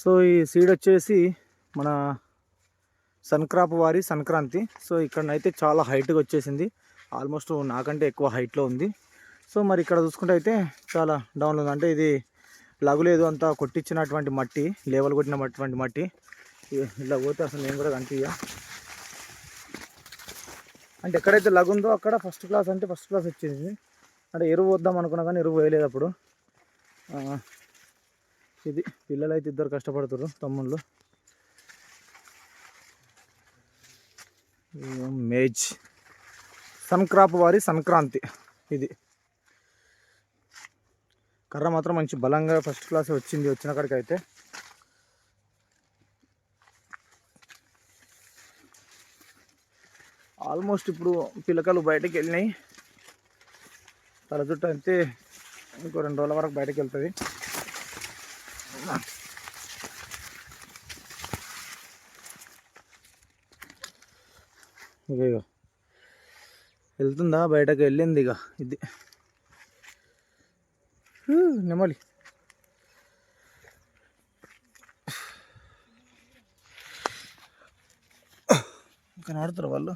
So ఈ seed వచ్చేసి మన సన్క్రాప్ వారి సంక్రాంతి. సో ఇక్కడనైతే చాలా హైట్గా వచ్చేసింది, ఆల్మోస్ట్ నాకంటే ఎక్కువ హైట్లో ఉంది. సో మరి ఇక్కడ చూసుకుంటే అయితే చాలా డౌన్లో ఉంది. అంటే ఇది లగులేదు, అంతా కొట్టించినటువంటి మట్టి, లేవల్ కొట్టినటువంటి మట్టి. ఇలా పోతే అసలు నేను కూడా కనిపించా. అంటే ఎక్కడైతే లగుందో అక్కడ ఫస్ట్ క్లాస్ అంటే ఫస్ట్ క్లాస్ వచ్చింది. అంటే ఎరువు వద్దాం అనుకున్నా కానీ ఎరువు వేయలేదు అప్పుడు. ఇది పిల్లలు అయితే ఇద్దరు కష్టపడుతారు, తమ్ముళ్ళు. మేజ్ సన్క్రాప్ వారి సంక్రాంతి. ఇది కర్ర మాత్రం మంచి బలంగా ఫస్ట్ క్లాస్ వచ్చింది వచ్చిన కాడికి అయితే. ఆల్మోస్ట్ ఇప్పుడు పిల్లకలు బయటకు వెళ్ళినాయి. తల చుట్టూ అయితే ఇంకో 2 రోజుల వరకు బయటకు వెళ్తుంది. ఇక వెళ్తుందా, బయటకు వెళ్ళింది. ఇక ఇది నెమలి. ఇంకా ఆడుతారు వాళ్ళు.